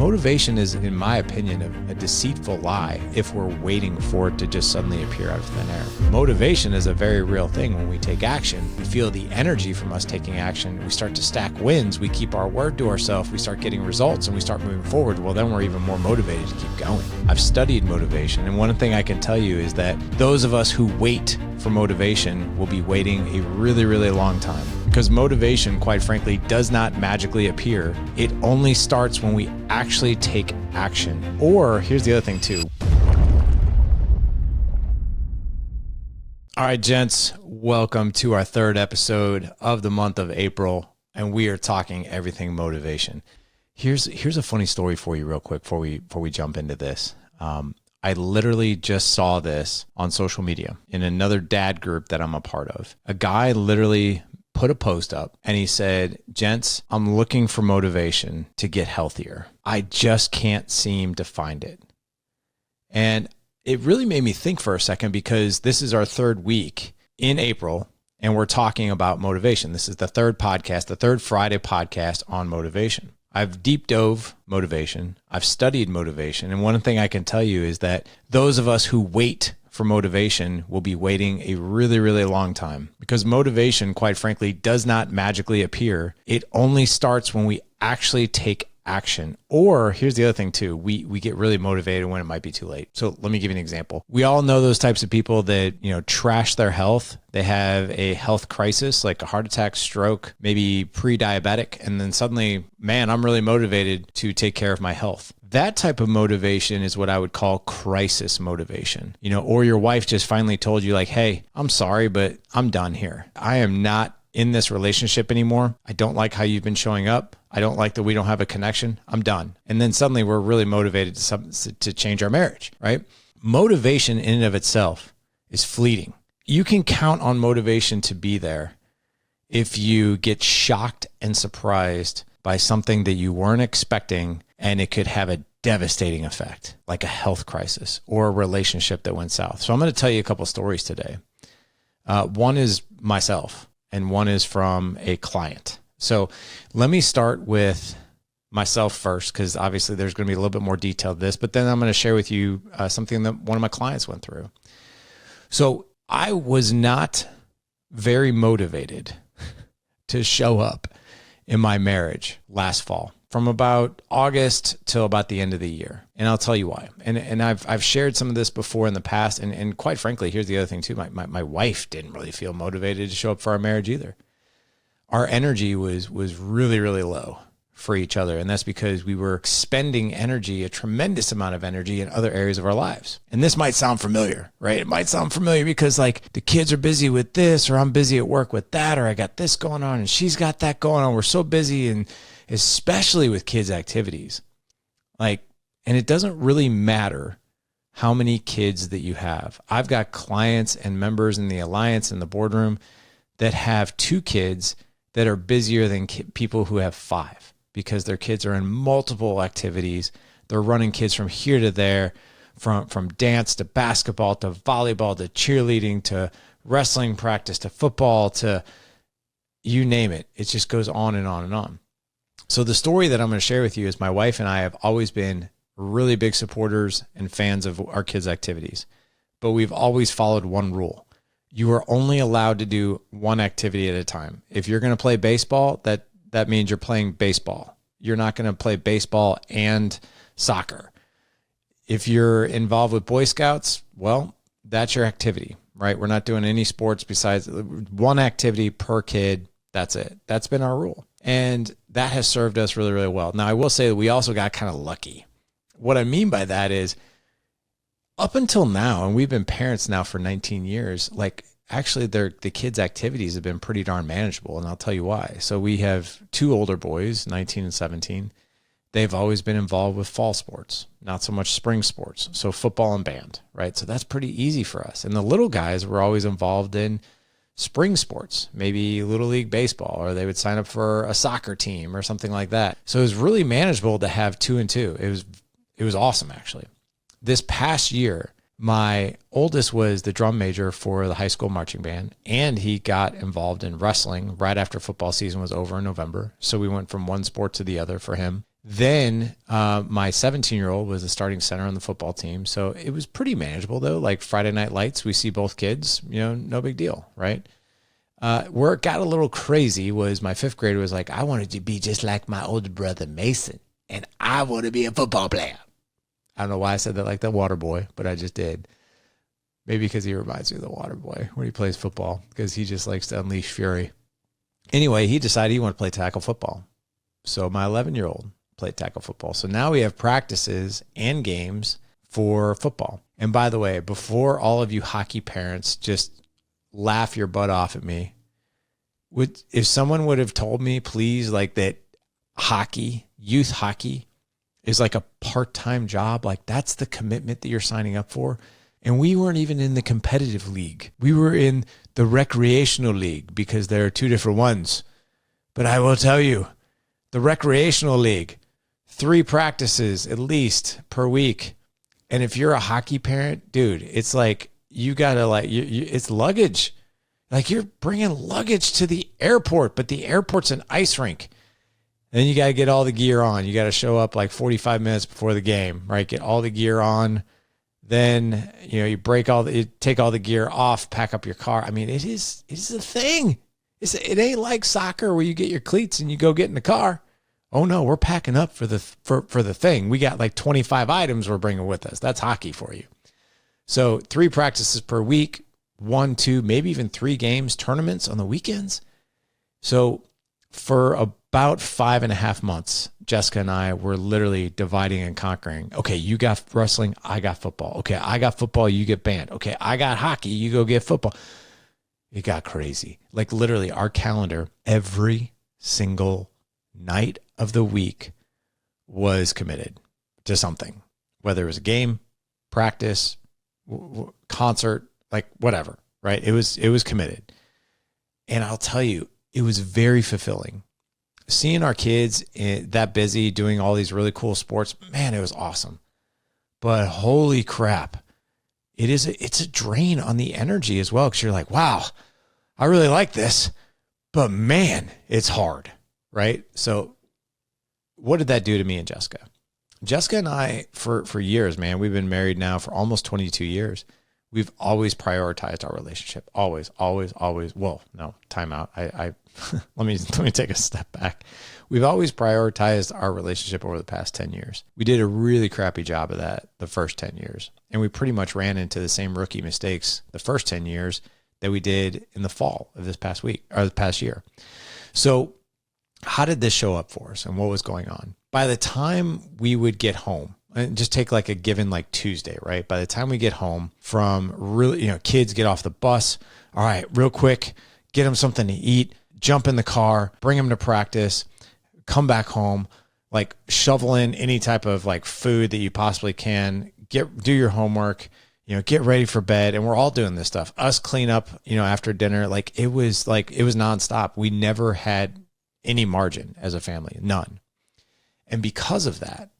Motivation is, in my opinion, a deceitful lie if we're waiting for it to just suddenly appear out of thin air. Motivation is a very real thing. When we take action, we feel the energy from us taking action. We start to stack wins. We keep our word to ourselves. We start getting results and we start moving forward. Well, then we're even more motivated to keep going. I've studied motivation, and one thing I can tell you is that those of us who wait for motivation will be waiting a really, really long time. Because motivation, quite frankly, does not magically appear. It only starts when we actually take action. Or here's the other thing too. All right, gents, welcome to our third episode of the month of April, and we are talking everything motivation. Here's a funny story for you real quick before we jump into this. I literally just saw this on social media in another dad group that I'm a part of. A guy literally put a post up and he said, "Gents, I'm looking for motivation to get healthier. I just can't seem to find it." And it really made me think for a second, because this is our third week in April and we're talking about motivation. This is the third podcast, the third Friday podcast on motivation. I've deep dove motivation. I've studied motivation. And one thing I can tell you is that those of us who wait for motivation will be waiting a really, really long time, because motivation, quite frankly, does not magically appear. It only starts when we actually take action. Or here's the other thing too. We get really motivated when it might be too late. So let me give you an example. We all know those types of people that, trash their health. They have a health crisis, like a heart attack, stroke, maybe pre-diabetic. And then suddenly, man, I'm really motivated to take care of my health. That type of motivation is what I would call crisis motivation. Or your wife just finally told you like, "Hey, I'm sorry, but I'm done here. I am not in this relationship anymore. I don't like how you've been showing up. I don't like that we don't have a connection. I'm done." And then suddenly we're really motivated to change our marriage, right? Motivation in and of itself is fleeting. You can count on motivation to be there if you get shocked and surprised by something that you weren't expecting, and it could have a devastating effect, like a health crisis or a relationship that went south. So I'm going to tell you a couple stories today. One is myself, and one is from a client. So let me start with myself first, because obviously there's going to be a little bit more detail to this, but then I'm going to share with you something that one of my clients went through. So I was not very motivated to show up in my marriage last fall, from about August till about the end of the year. And I'll tell you why. And I've shared some of this before in the past. And quite frankly, here's the other thing too. My wife didn't really feel motivated to show up for our marriage either. Our energy was really, really low for each other. And that's because we were expending energy, a tremendous amount of energy, in other areas of our lives. And this might sound familiar, right? It might sound familiar because like the kids are busy with this, or I'm busy at work with that, or I got this going on and she's got that going on. We're so busy, and especially with kids' activities. And it doesn't really matter how many kids that you have. I've got clients and members in the alliance in the boardroom that have 2 kids that are busier than people who have 5, because their kids are in multiple activities. They're running kids from here to there, from dance to basketball to volleyball to cheerleading to wrestling practice to football to you name it. It just goes on and on and on. So the story that I'm going to share with you is my wife and I have always been really big supporters and fans of our kids' activities, but we've always followed one rule. You are only allowed to do one activity at a time. If you're going to play baseball, that means you're playing baseball. You're not going to play baseball and soccer. If you're involved with Boy Scouts, well, that's your activity, right? We're not doing any sports besides one activity per kid. That's it. That's been our rule. And that has served us really, really well. Now, I will say that we also got kind of lucky. What I mean by that is, up until now, and we've been parents now for 19 years, actually the kids' activities have been pretty darn manageable, and I'll tell you why. So we have 2 older boys, 19 and 17. They've always been involved with fall sports, not so much spring sports. So football and band, right? So that's pretty easy for us. And the little guys were always involved in spring sports, maybe Little League baseball, or they would sign up for a soccer team or something like that. So it was really manageable to have 2 and 2. It was awesome, actually. This past year, my oldest was the drum major for the high school marching band, and he got involved in wrestling right after football season was over in November. So we went from one sport to the other for him. Then my 17-year-old was the starting center on the football team. So it was pretty manageable, though. Like Friday night lights, we see both kids, no big deal, right? Where it got a little crazy was my 5th grader was like, I wanted to be just like my older brother, Mason, and I want to be a football player. I don't know why I said that like the water boy, but I just did. Maybe because he reminds me of the water boy when he plays football, because he just likes to unleash fury. Anyway, he decided he wanted to play tackle football. So my 11-year-old played tackle football. So now we have practices and games for football. And by the way, before all of you hockey parents just laugh your butt off at me, if someone would have told me, please, like that hockey, youth hockey is like a part-time job, like that's the commitment that you're signing up for. And we weren't even in the competitive league. We were in the recreational league, because there are 2 different ones. But I will tell you, the recreational league, 3 practices at least per week. And if you're a hockey parent, dude, it's like you got to it's luggage. Like you're bringing luggage to the airport, but the airport's an ice rink. And then you got to get all the gear on. You got to show up like 45 minutes before the game, right? Get all the gear on. Then, you take all the gear off, pack up your car. I mean, it is a thing. It ain't like soccer where you get your cleats and you go get in the car. Oh no, we're packing up for the thing. We got like 25 items we're bringing with us. That's hockey for you. So 3 practices per week, 1, 2, maybe even 3 games, tournaments on the weekends. So for about 5.5 months, Jessica and I were literally dividing and conquering. Okay, you got wrestling, I got football. Okay, I got football, you get band. Okay, I got hockey, you go get football. It got crazy. Like literally our calendar, every single night of the week was committed to something, whether it was a game, practice, concert, like whatever, right? It was committed. And I'll tell you, it was very fulfilling. Seeing our kids that busy doing all these really cool sports, man, it was awesome. But holy crap, it's a drain on the energy as well, because you're like, wow, I really like this, but man, it's hard, right? So what did that do to me and Jessica? Jessica and I, for years, man, we've been married now for almost 22 years. We've always prioritized our relationship. Always, always, always. Well, no, time out. I let me take a step back. We've always prioritized our relationship over the past 10 years. We did a really crappy job of that the first 10 years. And we pretty much ran into the same rookie mistakes the first 10 years that we did in the fall of this past week or the past year. So how did this show up for us and what was going on? By the time we would get home, and just take like a given like Tuesday, right? By the time we get home from really, kids get off the bus. All right, real quick, get them something to eat, jump in the car, bring them to practice, come back home, like shovel in any type of like food that you possibly can, do your homework, get ready for bed. And we're all doing this stuff. Us clean up, after dinner. It was nonstop. We never had any margin as a family, none. And because of that,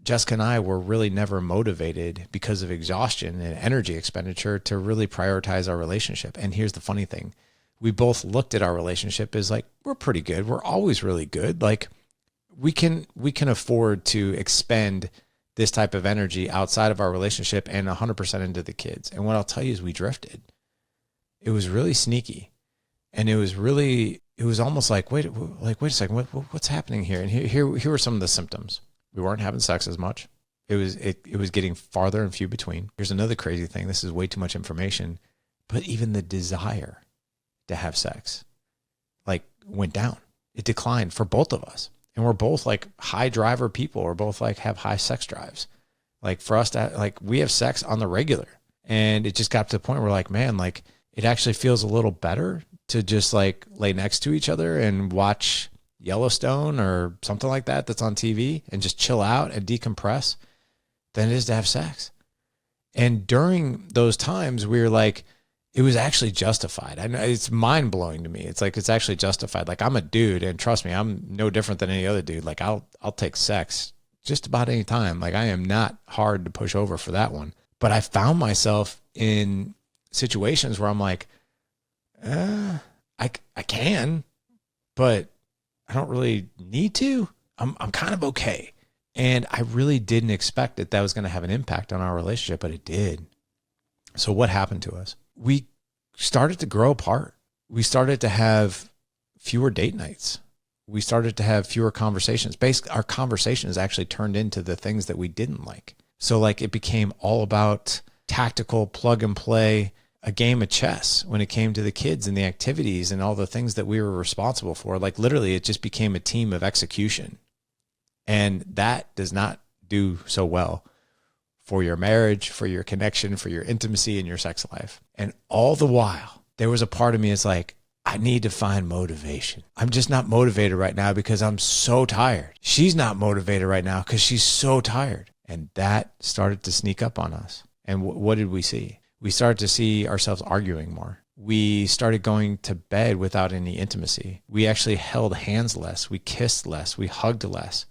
Jessica and I were really never motivated because of exhaustion and energy expenditure to really prioritize our relationship. And here's the funny thing. We both looked at our relationship as like, we're pretty good. We're always really good. Like we can afford to expend this type of energy outside of our relationship and 100% into the kids. And what I'll tell you is we drifted. It was really sneaky. And it was almost like, wait a second, what's happening here? And here were some of the symptoms. We weren't having sex as much. It was getting farther and few between. Here's another crazy thing. This is way too much information, but even the desire to have sex went down. It declined for both of us. And we're both like high driver people. We're both like have high sex drives. Like for us to we have sex on the regular. And it just got to the point where like, man, like it actually feels a little better to just like lay next to each other and watch Yellowstone or something like that that's on TV and just chill out and decompress than it is to have sex. And during those times, we were like, it was actually justified. I know it's mind blowing to me. It's like, it's actually justified. Like I'm a dude and trust me, I'm no different than any other dude. Like I'll take sex just about any time. Like I am not hard to push over for that one. But I found myself in situations where I'm like, I can, but I don't really need to. I'm kind of okay. And I really didn't expect that was going to have an impact on our relationship, but it did. So what happened to us? We started to grow apart. We started to have fewer date nights. We started to have fewer conversations. Basically, our conversations actually turned into the things that we didn't like. So like it became all about tactical plug and play, a game of chess when it came to the kids and the activities and all the things that we were responsible for. Like literally, it just became a team of execution. And that does not do so well for your marriage, for your connection, for your intimacy and your sex life. And all the while, there was a part of me that's like, I need to find motivation. I'm just not motivated right now because I'm so tired. She's not motivated right now because she's so tired. And that started to sneak up on us. And what did we see? We started to see ourselves arguing more. We started going to bed without any intimacy. We actually held hands less. We kissed less. We hugged less.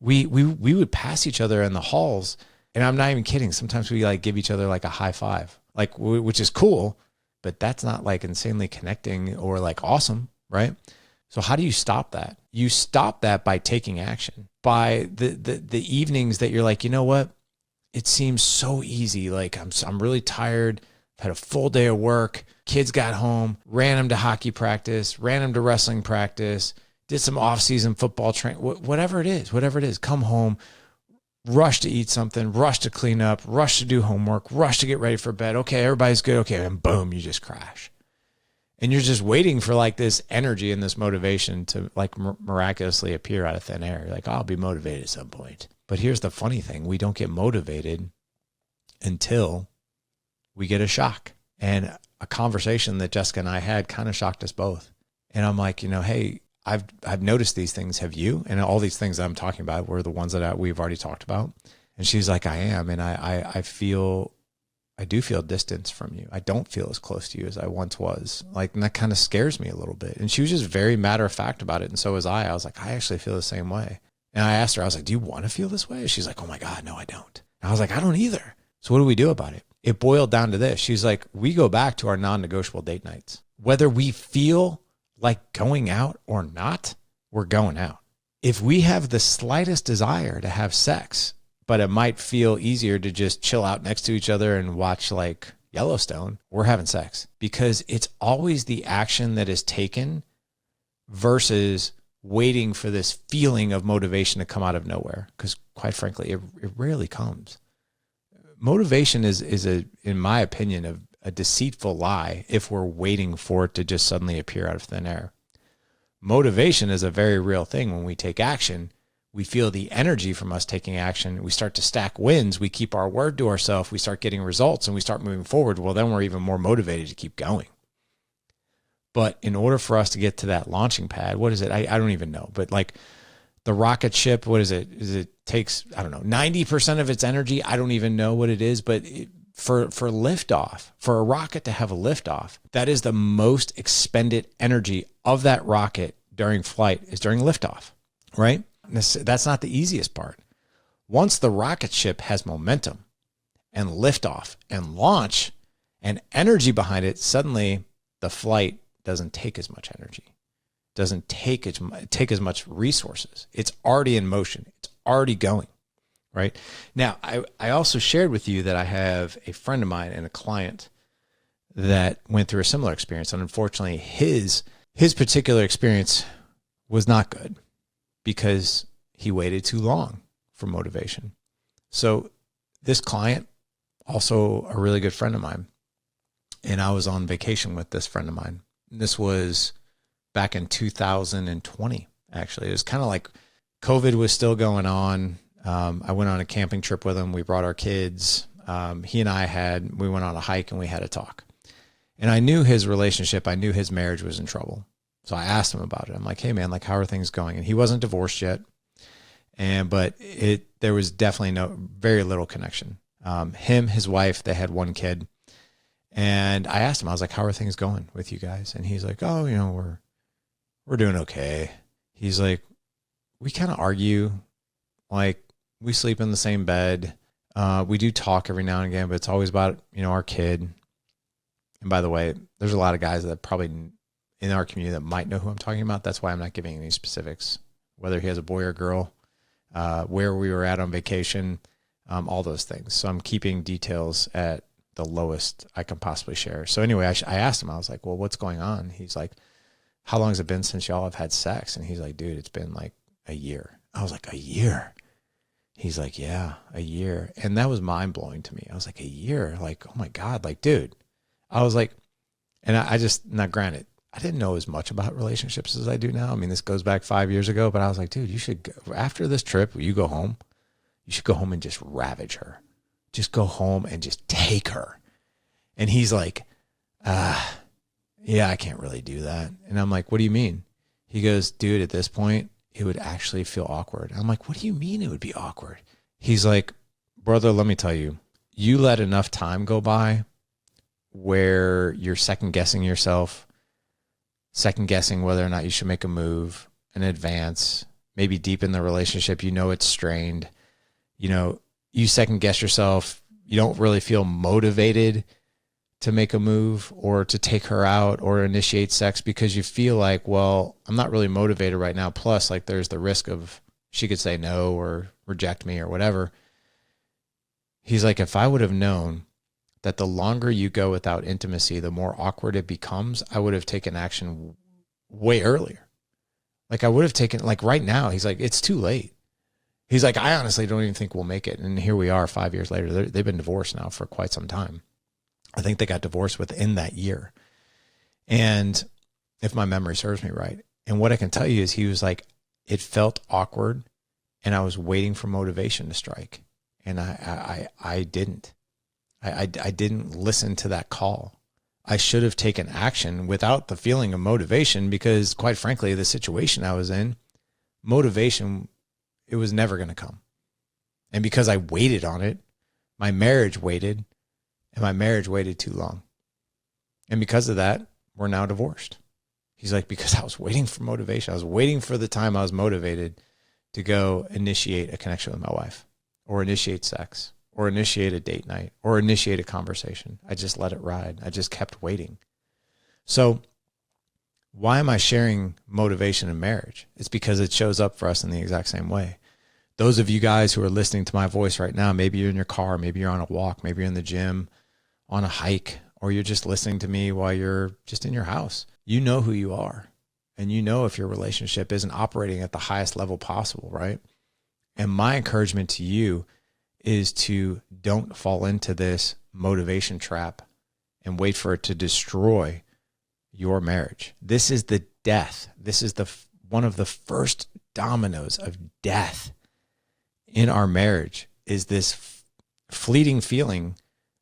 We would pass each other in the halls. And I'm not even kidding. Sometimes we like give each other like a high five, like, which is cool, but that's not like insanely connecting or like awesome, right? So how do you stop that? You stop that by taking action. By the evenings that you're like, you know what? It seems so easy. Like I'm really tired. I've had a full day of work. Kids got home, ran them to hockey practice, ran them to wrestling practice, did some off-season football training, whatever it is, come home, rush to eat something, rush to clean up, rush to do homework, rush to get ready for bed. Okay, everybody's good. Okay, and boom, you just crash. And you're just waiting for like this energy and this motivation to like miraculously appear out of thin air. You're like, I'll be motivated at some point. But here's the funny thing. We don't get motivated until we get a shock. And a conversation that Jessica and I had kind of shocked us both. And I'm like, hey, I've noticed these things. Have you? And all these things that I'm talking about were the ones that we've already talked about. And she's like, I am. And I do feel distance from you. I don't feel as close to you as I once was. Like, and that kind of scares me a little bit. And she was just very matter of fact about it. And so was I. I was like, I actually feel the same way. And I asked her, I was like, do you want to feel this way? She's like, oh my God, no, I don't. And I was like, I don't either. So what do we do about it? It boiled down to this. She's like, we go back to our non-negotiable date nights. Whether we feel like going out or not, we're going out. If we have the slightest desire to have sex, but it might feel easier to just chill out next to each other and watch like Yellowstone, we're having sex, because it's always the action that is taken versus waiting for this feeling of motivation to come out of nowhere. Because quite frankly, it rarely comes. Motivation is in my opinion, a deceitful lie if we're waiting for it to just suddenly appear out of thin air. Motivation is a very real thing. When we take action, we feel the energy from us taking action. We start to stack wins. We keep our word to ourselves. We start getting results and we start moving forward. Well, then we're even more motivated to keep going. But in order for us to get to that launching pad, what is it? I don't even know. But like the rocket ship, what is it? It takes, I don't know, 90% of its energy. I don't even know what it is, but for liftoff, for a rocket to have a liftoff, that is the most expended energy of that rocket during flight is during liftoff, right? That's not the easiest part. Once the rocket ship has momentum and liftoff and launch and energy behind it, suddenly the flight doesn't take as much energy, doesn't take as much resources. It's already in motion. It's already going. Right now, I also shared with you that I have a friend of mine and a client that went through a similar experience. And unfortunately, his particular experience was not good because he waited too long for motivation. So this client, also a really good friend of mine, and I was on vacation with this friend of mine. This was back in 2020, actually. It was kind of like COVID was still going on. I went on a camping trip with him. We brought our kids. He and we went on a hike and we had a talk. And I knew his relationship. I knew his marriage was in trouble. So I asked him about it. I'm like, hey man, like how are things going? And he wasn't divorced yet. But there was definitely very little connection. Him, his wife, they had one kid. And I asked him, I was like, how are things going with you guys? And he's like, oh, we're doing okay. He's like, we kind of argue, like, we sleep in the same bed. We do talk every now and again, but it's always about, our kid. And by the way, there's a lot of guys that probably in our community that might know who I'm talking about. That's why I'm not giving any specifics. whether he has a boy or girl, where we were at on vacation, all those things. So I'm keeping details at the lowest I can possibly share. So anyway, I asked him, I was like, well, what's going on? He's like, how long has it been since y'all have had sex? And he's like, dude, it's been like a year. I was like, a year? He's like, yeah, a year. And that was mind blowing to me. I was like, a year? Like, oh my God, like, dude. I was like, and I just, not granted, I didn't know as much about relationships as I do now. I mean, this goes back 5 years ago, but I was like, dude, you should go, after this trip, you go home, you should go home and just ravage her. Just go home and just take her. And he's like, yeah, I can't really do that. And I'm like, what do you mean? He goes, dude, at this point, it would actually feel awkward. I'm like, what do you mean it would be awkward? He's like, brother, let me tell you, you let enough time go by where you're second guessing yourself, second guessing whether or not you should make a move, an advance, maybe deepen the relationship. You know, it's strained. You know, you second guess yourself. You don't really feel motivated to make a move or to take her out or initiate sex because you feel like, well, I'm not really motivated right now. Plus, like, there's the risk of she could say no or reject me or whatever. He's like, if I would have known that the longer you go without intimacy, the more awkward it becomes, I would have taken action way earlier. Like, I would have taken, like, right now, he's like, it's too late. He's like, I honestly don't even think we'll make it. And here we are 5 years later. They've been divorced now for quite some time. I think they got divorced within that year. And if my memory serves me right. And what I can tell you is he was like, it felt awkward and I was waiting for motivation to strike. And I didn't. I didn't listen to that call. I should have taken action without the feeling of motivation because, quite frankly, the situation I was in, motivation, it was never going to come. And because I waited on it, my marriage waited, and my marriage waited too long. And because of that, we're now divorced. He's like, because I was waiting for motivation. I was waiting for the time I was motivated to go initiate a connection with my wife or initiate sex or initiate a date night or initiate a conversation. I just let it ride. I just kept waiting. So why am I sharing motivation in marriage? It's because it shows up for us in the exact same way. Those of you guys who are listening to my voice right now, maybe you're in your car, maybe you're on a walk, maybe you're in the gym, on a hike, or you're just listening to me while you're just in your house. You know who you are, and you know if your relationship isn't operating at the highest level possible, right? And my encouragement to you is to don't fall into this motivation trap and wait for it to destroy your marriage. This is the death. This is one of the first dominoes of death in our marriage is this fleeting feeling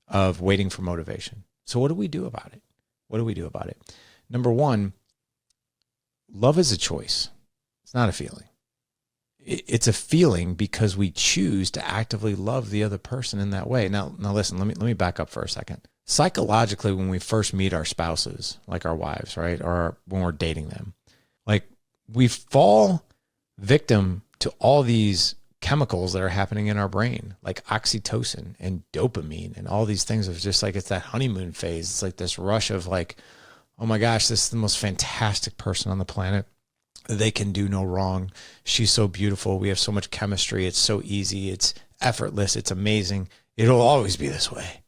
of waiting for motivation. So what do we do about it? What do we do about it? Number one, love is a choice. It's not a feeling. It's a feeling because we choose to actively love the other person in that way. Now listen, let me back up for a second. Psychologically, when we first meet our spouses, like our wives, right? Or when we're dating them, like we fall victim to all these chemicals that are happening in our brain, like oxytocin and dopamine and all these things. It's just like, it's that honeymoon phase. It's like this rush of like, oh my gosh, this is the most fantastic person on the planet. They can do no wrong. She's so beautiful. We have so much chemistry. It's so easy. It's effortless. It's amazing. It'll always be this way.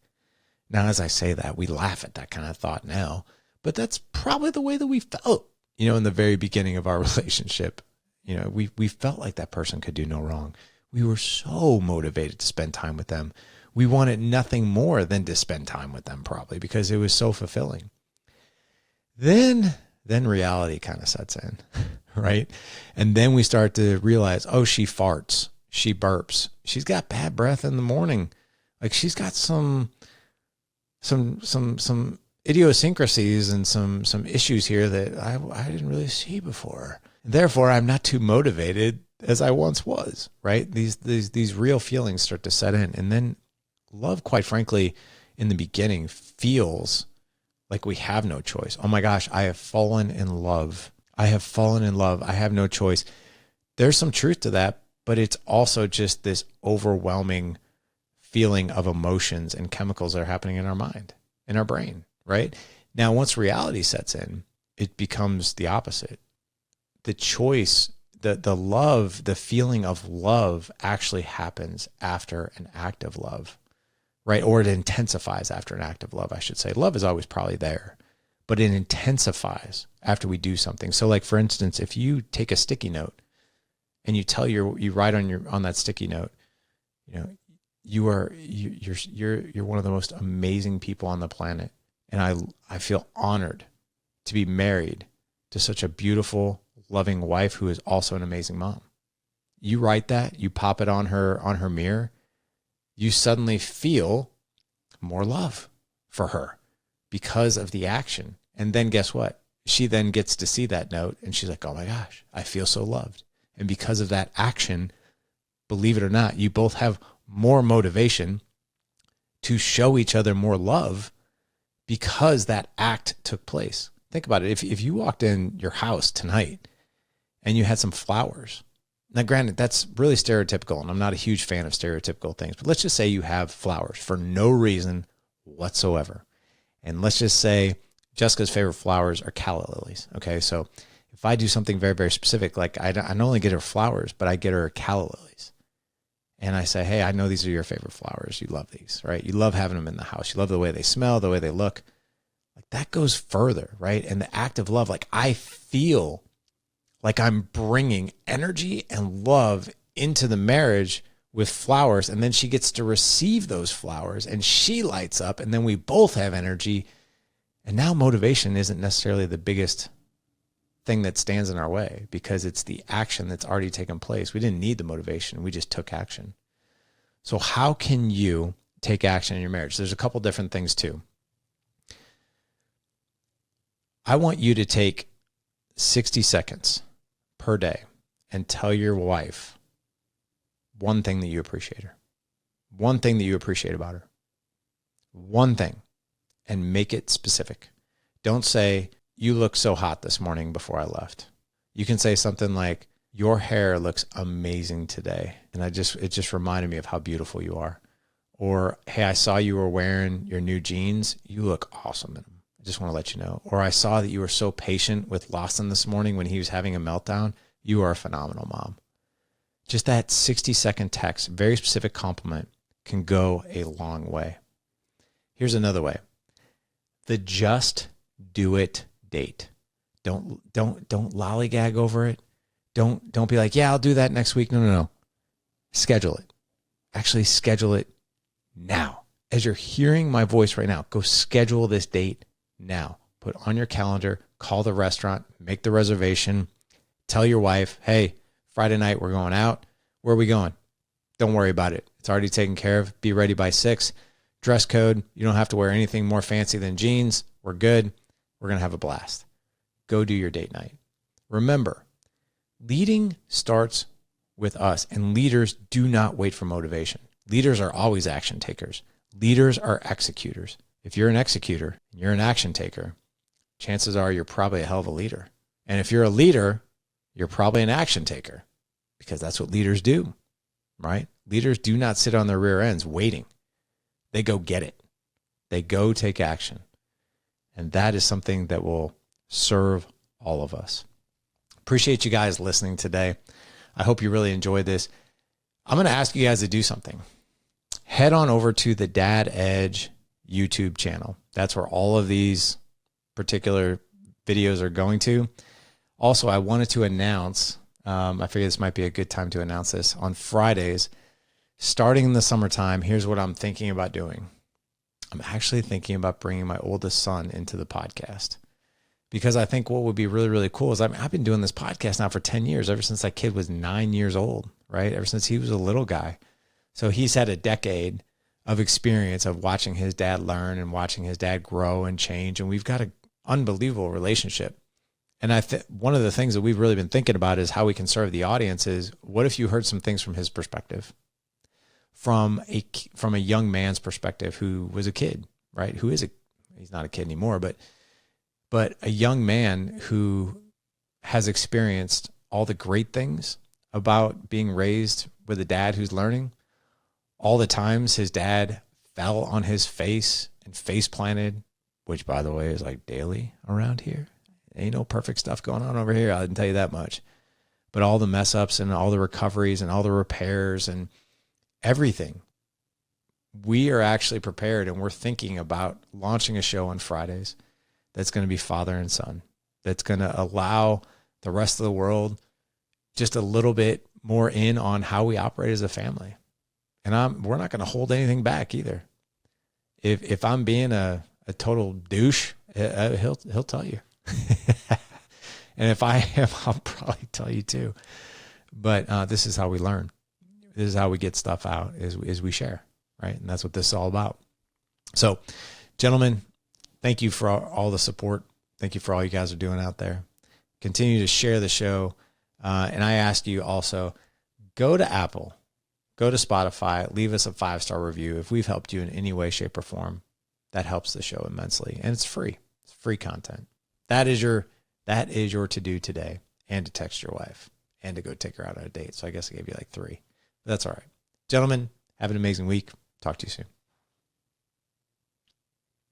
Now, as I say that, we laugh at that kind of thought now, but that's probably the way that we felt, in the very beginning of our relationship. We felt like that person could do no wrong. We were so motivated to spend time with them. We wanted nothing more than to spend time with them, probably because it was so fulfilling. Then reality kind of sets in, right? And then we start to realize, oh, she farts, she burps, she's got bad breath in the morning. Like she's got some idiosyncrasies and some issues here that I didn't really see before. Therefore, I'm not too motivated as I once was, right? These real feelings start to set in. And then love, quite frankly, in the beginning feels like we have no choice. Oh my gosh, I have fallen in love. I have fallen in love. I have no choice. There's some truth to that, but it's also just this overwhelming feeling of emotions and chemicals that are happening in our mind, in our brain, right? Now, once reality sets in, it becomes the opposite. The choice the love, the feeling of love actually happens after an act of love, right? Or it intensifies after an act of love, I should say. Love is always probably there, but it intensifies after we do something. So like, for instance, if you take a sticky note and you write on that sticky note, you're one of the most amazing people on the planet. And I feel honored to be married to such a beautiful, loving wife who is also an amazing mom. You write that, you pop it on her mirror, you suddenly feel more love for her because of the action. And then guess what? She then gets to see that note and she's like, oh my gosh, I feel so loved. And because of that action, believe it or not, you both have more motivation to show each other more love because that act took place. Think about it. If you walked in your house tonight and you had some flowers, now granted, that's really stereotypical, and I'm not a huge fan of stereotypical things, but let's just say you have flowers for no reason whatsoever. And let's just say Jessica's favorite flowers are calla lilies. Okay, so if I do something very, very specific, like I not only get her flowers, but I get her calla lilies. And I say, hey, I know these are your favorite flowers. You love these, right? You love having them in the house. You love the way they smell, the way they look. Like that goes further, right? And the act of love, like I feel like I'm bringing energy and love into the marriage with flowers. And then she gets to receive those flowers and she lights up and then we both have energy. And now motivation isn't necessarily the biggest thing that stands in our way because it's the action that's already taken place. We didn't need the motivation. We just took action. So how can you take action in your marriage? There's a couple different things too. I want you to take 60 seconds per day and tell your wife one thing that you appreciate her, one thing that you appreciate about her, one thing, and make it specific. Don't say, you look so hot this morning before I left. You can say something like, your hair looks amazing today. And it just reminded me of how beautiful you are. Or, hey, I saw you were wearing your new jeans. You look awesome in them. I just want to let you know. Or I saw that you were so patient with Lawson this morning when he was having a meltdown. You are a phenomenal mom. Just that 60-second text, very specific compliment, can go a long way. Here's another way. The just do it date. Don't lollygag over it. Don't be like, yeah, I'll do that next week. No. Schedule it. Actually schedule it now. As you're hearing my voice right now, go schedule this date now. Put on your calendar, call the restaurant, make the reservation, tell your wife, hey, Friday night we're going out. Where are we going? Don't worry about it. It's already taken care of. Be ready by 6. Dress code. You don't have to wear anything more fancy than jeans. We're good. We're going to have a blast. Go do your date night. Remember, leading starts with us, and leaders do not wait for motivation. Leaders are always action takers. Leaders are executors. If you're an executor and you're an action taker, chances are you're probably a hell of a leader. And if you're a leader, you're probably an action taker because that's what leaders do, right? Leaders do not sit on their rear ends waiting. They go get it. They go take action. And that is something that will serve all of us. Appreciate you guys listening today. I hope you really enjoyed this. I'm going to ask you guys to do something. Head on over to the Dad Edge YouTube channel. That's where all of these particular videos are going to. Also, I wanted to announce, I figured this might be a good time to announce this, on Fridays, starting in the summertime, here's what I'm thinking about doing. I'm actually thinking about bringing my oldest son into the podcast because I think what would be really, really cool is I've been doing this podcast now for 10 years, ever since that kid was 9 years old, right? Ever since he was a little guy. So he's had a decade of experience of watching his dad learn and watching his dad grow and change. And we've got an unbelievable relationship. And one of the things that we've really been thinking about is how we can serve the audience is, what if you heard some things from his perspective? From a young man's perspective who was a kid, right? He's not a kid anymore, but a young man who has experienced all the great things about being raised with a dad who's learning, all the times his dad fell on his face and face planted, which by the way is like daily around here. Ain't no perfect stuff going on over here. I can tell you that much. but all the mess ups and all the recoveries and all the repairs and everything, we are actually prepared, and we're thinking about launching a show on Fridays that's going to be father and son, that's going to allow the rest of the world just a little bit more in on how we operate as a family. And we're not going to hold anything back either. If I'm being a total douche, he'll tell you. And if I am, I'll probably tell you too. But this is how we learn. This is how we get stuff out, is we share, right? And that's what this is all about. So, gentlemen, thank you for all the support. Thank you for all you guys are doing out there. Continue to share the show. And I ask you also, go to Apple, go to Spotify, leave us a 5-star review. If we've helped you in any way, shape, or form, that helps the show immensely. And it's free. It's free content. That is your to-do today, and to text your wife, and to go take her out on a date. So I guess I gave you like 3. But that's all right. Gentlemen, have an amazing week. Talk to you soon.